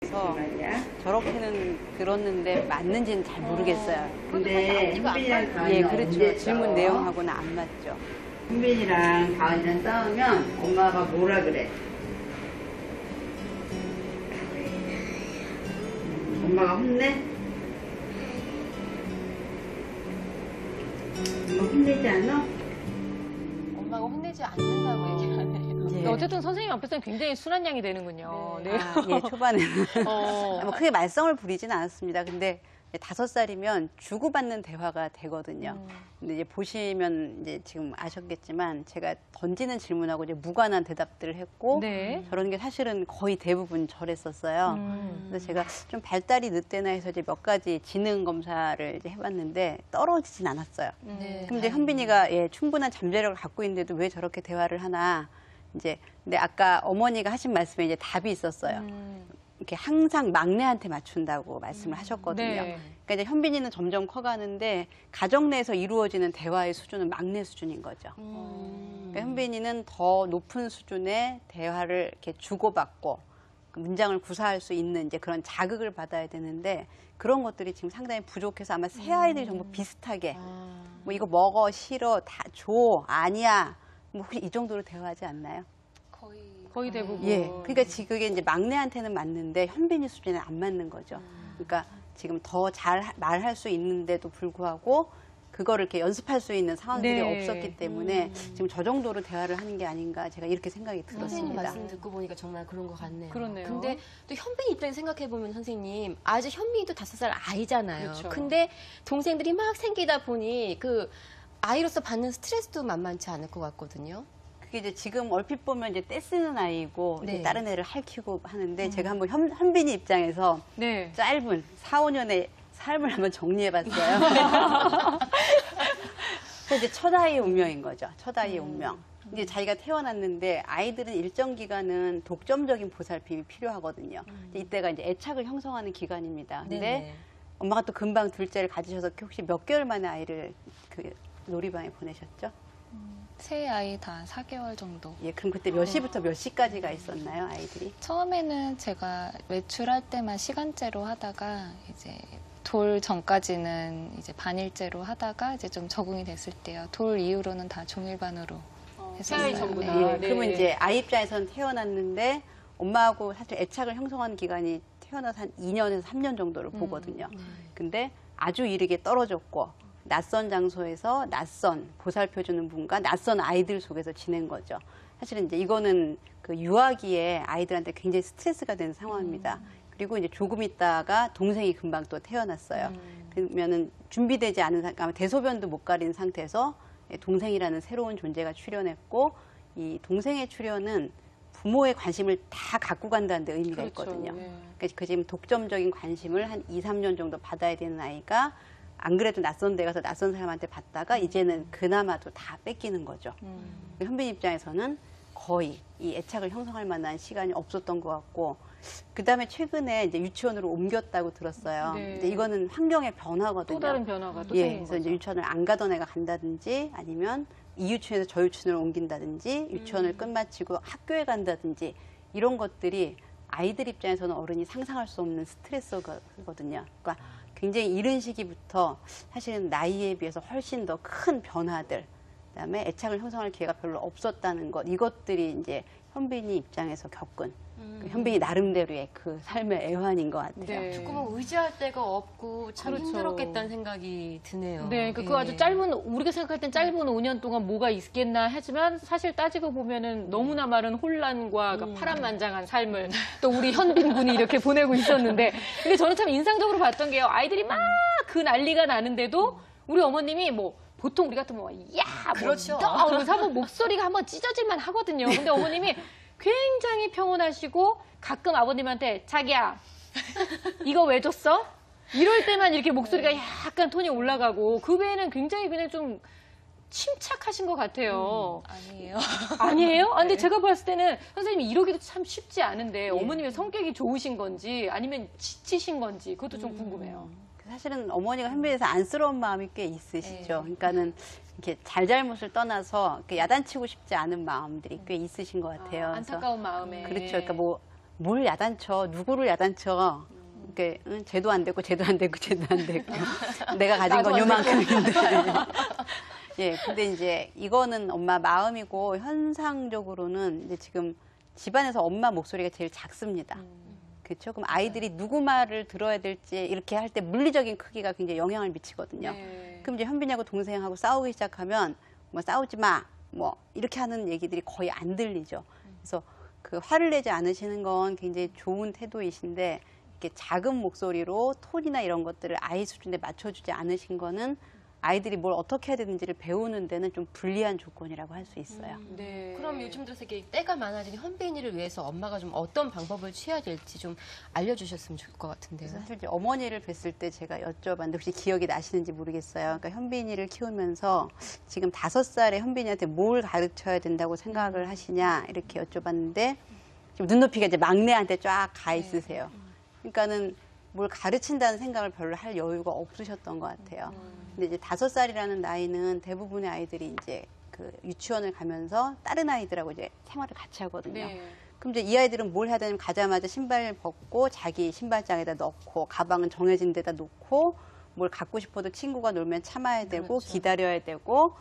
같아서 말이야. 저렇게는 들었는데 맞는지는 잘 모르겠어요. 근데 현빈이랑 가은이가 예, 언제 그렇죠. 질문 싸워? 내용하고는 안 맞죠. 현빈이랑 가은이랑 싸우면 엄마가 뭐라 그래? 엄마가 혼내? 엄마 혼내지 않아? 엄마가 혼내지 않는다고 얘기하네요. 예. 어쨌든 선생님 앞에서는 굉장히 순한 양이 되는군요. 네. 아, 예, 초반에는 어. 뭐 크게 말썽을 부리진 않았습니다. 근데 5살이면 주고받는 대화가 되거든요. 근데 이제 보시면 이제 지금 아셨겠지만 제가 던지는 질문하고 이제 무관한 대답들을 했고 네. 저런 게 사실은 거의 대부분 저랬었어요. 그래서 제가 좀 발달이 늦대나 해서 이제 몇 가지 지능 검사를 이제 해봤는데 떨어지진 않았어요. 네. 그럼 이제 현빈이가 예, 충분한 잠재력을 갖고 있는데도 왜 저렇게 대화를 하나 이제 근데 아까 어머니가 하신 말씀에 이제 답이 있었어요. 이렇게 항상 막내한테 맞춘다고 말씀을 하셨거든요. 네. 그러니까 이제 현빈이는 점점 커가는데 가정 내에서 이루어지는 대화의 수준은 막내 수준인 거죠. 그러니까 현빈이는 더 높은 수준의 대화를 이렇게 주고받고 그 문장을 구사할 수 있는 이제 그런 자극을 받아야 되는데 그런 것들이 지금 상당히 부족해서 아마 세 아이들이 전부 비슷하게 뭐 이거 먹어 싫어 다 줘 아니야 뭐 혹시 이 정도로 대화하지 않나요? 거의 대부분. 예. 그러니까 지금 그게 이제 막내한테는 맞는데 현빈이 수준에 안 맞는 거죠. 그러니까 지금 더 잘 말할 수 있는데도 불구하고 그거를 이렇게 연습할 수 있는 상황들이 네. 없었기 때문에 지금 저 정도로 대화를 하는 게 아닌가 제가 이렇게 생각이 선생님 들었습니다. 말씀 듣고 보니까 정말 그런 것 같네요. 그렇네요. 근데 또 현빈 입장에 생각해보면 선생님, 아직 현빈이도 5살 아이잖아요. 그렇죠. 근데 동생들이 막 생기다 보니 그 아이로서 받는 스트레스도 만만치 않을 것 같거든요. 그게 이제 지금 얼핏 보면 이제 떼쓰는 아이고 이제 네. 다른 애를 할퀴고 하는데 제가 한번 현빈이 입장에서 네. 짧은 4, 5년의 삶을 한번 정리해봤어요. 그래서 이제 첫 아이의 운명인 거죠. 첫 아이의 운명. 이제 자기가 태어났는데 아이들은 일정 기간은 독점적인 보살핌이 필요하거든요. 이때가 이제 애착을 형성하는 기간입니다. 근데 네네. 엄마가 또 금방 둘째를 가지셔서 혹시 몇 개월 만에 아이를 그 놀이방에 보내셨죠? 세 아이 다 4개월 정도. 예, 그럼 그때 몇 시부터 몇 시까지가 있었나요, 아이들이? 처음에는 제가 외출할 때만 시간제로 하다가 이제 돌 전까지는 이제 반일제로 하다가 이제 좀 적응이 됐을 때요. 돌 이후로는 다 종일반으로 세 아이 했었어요. 전부 네. 다. 예, 그러면 이제 아이 입장에서는 태어났는데 엄마하고 사실 애착을 형성하는 기간이 태어나서 한 2년에서 3년 정도를 보거든요. 근데 아주 이르게 떨어졌고 낯선 장소에서 낯선 보살펴주는 분과 낯선 아이들 속에서 지낸 거죠. 사실은 이제 이거는 그 유아기에 아이들한테 굉장히 스트레스가 되는 상황입니다. 그리고 이제 조금 있다가 동생이 금방 또 태어났어요. 그러면은 준비되지 않은 상태, 대소변도 못 가린 상태에서 동생이라는 새로운 존재가 출현했고 이 동생의 출현은 부모의 관심을 다 갖고 간다는 데 의미가 그렇죠. 있거든요. 예. 그러니까 그 지금 독점적인 관심을 한 2, 3년 정도 받아야 되는 아이가 안 그래도 낯선 데 가서 낯선 사람한테 받다가 이제는 그나마도 다 뺏기는 거죠. 현빈 입장에서는 거의 이 애착을 형성할 만한 시간이 없었던 것 같고 그다음에 최근에 이제 유치원으로 옮겼다고 들었어요. 네. 근데 이거는 환경의 변화거든요. 또 다른 변화가 또 예, 생긴 그래서 거죠. 이제 유치원을 안 가던 애가 간다든지 아니면 이 유치원에서 저 유치원을 옮긴다든지 유치원을 끝마치고 학교에 간다든지 이런 것들이 아이들 입장에서는 어른이 상상할 수 없는 스트레스거든요. 그러니까 굉장히 이른 시기부터 사실은 나이에 비해서 훨씬 더 큰 변화들, 그다음에 애착을 형성할 기회가 별로 없었다는 것, 이것들이 이제 현빈이 입장에서 겪은 그 현빈이 나름대로의 그 삶의 애환인 것 같아요. 네. 조금은 의지할 데가 없고 참 그렇죠. 힘들었겠다는 생각이 드네요. 네, 그 아주 짧은, 우리가 생각할 땐 짧은 5년 동안 뭐가 있겠나 하지만 사실 따지고 보면은 너무나 많은 혼란과 그러니까 파란만장한 삶을 또 우리 현빈 군이 이렇게 보내고 있었는데 근데 저는 참 인상적으로 봤던 게요. 아이들이 막 그 난리가 나는데도 우리 어머님이 뭐 보통 우리 같으면 뭐, 야! 그렇죠. 뭐, 그래서 한번 목소리가 한번 찢어질만 하거든요. 근데 어머님이 굉장히 평온하시고 가끔 아버님한테 자기야, 이거 왜 줬어? 이럴 때만 이렇게 목소리가 약간 톤이 올라가고 그 외에는 굉장히 그냥 좀 침착하신 것 같아요. 아니에요. 아니에요? 아, 근데 제가 봤을 때는 선생님이 이러기도 참 쉽지 않은데 어머님의 성격이 좋으신 건지 아니면 지치신 건지 그것도 좀 궁금해요. 사실은 어머니가 현빈에서 안쓰러운 마음이 꽤 있으시죠. 그러니까는 이렇게 잘잘못을 떠나서 이렇게 야단치고 싶지 않은 마음들이 꽤 있으신 것 같아요. 그래서 안타까운 마음에. 그렇죠. 그러니까 뭐 뭘 야단쳐, 누구를 야단쳐. 이렇게 쟤도 안 되고 쟤도 안 되고 쟤도 안 되고 내가 가진 건 요만큼인데. 예, 근데 이제 이거는 엄마 마음이고 현상적으로는 이제 지금 집안에서 엄마 목소리가 제일 작습니다. 그렇죠? 그럼 아이들이 누구 말을 들어야 될지 이렇게 할 때 물리적인 크기가 굉장히 영향을 미치거든요. 네. 그럼 이제 현빈이하고 동생하고 싸우기 시작하면 뭐 싸우지 마, 뭐 이렇게 하는 얘기들이 거의 안 들리죠. 그래서 그 화를 내지 않으시는 건 굉장히 좋은 태도이신데 이렇게 작은 목소리로 톤이나 이런 것들을 아이 수준에 맞춰주지 않으신 거는 아이들이 뭘 어떻게 해야 되는지를 배우는 데는 좀 불리한 조건이라고 할 수 있어요. 네. 그럼 요즘 들어서 이렇게 때가 많아진 현빈이를 위해서 엄마가 좀 어떤 방법을 취해야 될지 좀 알려주셨으면 좋을 것 같은데요. 그래서 사실 이제 어머니를 뵀을 때 제가 여쭤봤는데 혹시 기억이 나시는지 모르겠어요. 그러니까 현빈이를 키우면서 지금 5살의 현빈이한테 뭘 가르쳐야 된다고 생각을 하시냐 이렇게 여쭤봤는데 지금 눈높이가 이제 막내한테 쫙 가 있으세요. 그러니까는 뭘 가르친다는 생각을 별로 할 여유가 없으셨던 것 같아요. 근데 이제 5살이라는 나이는 대부분의 아이들이 이제 그 유치원을 가면서 다른 아이들하고 이제 생활을 같이 하거든요. 네. 그럼 이제 이 아이들은 뭘 해야 되냐면 가자마자 신발 벗고 자기 신발장에다 넣고 가방은 정해진 데다 놓고 뭘 갖고 싶어도 친구가 놀면 참아야 되고 그렇죠. 기다려야 되고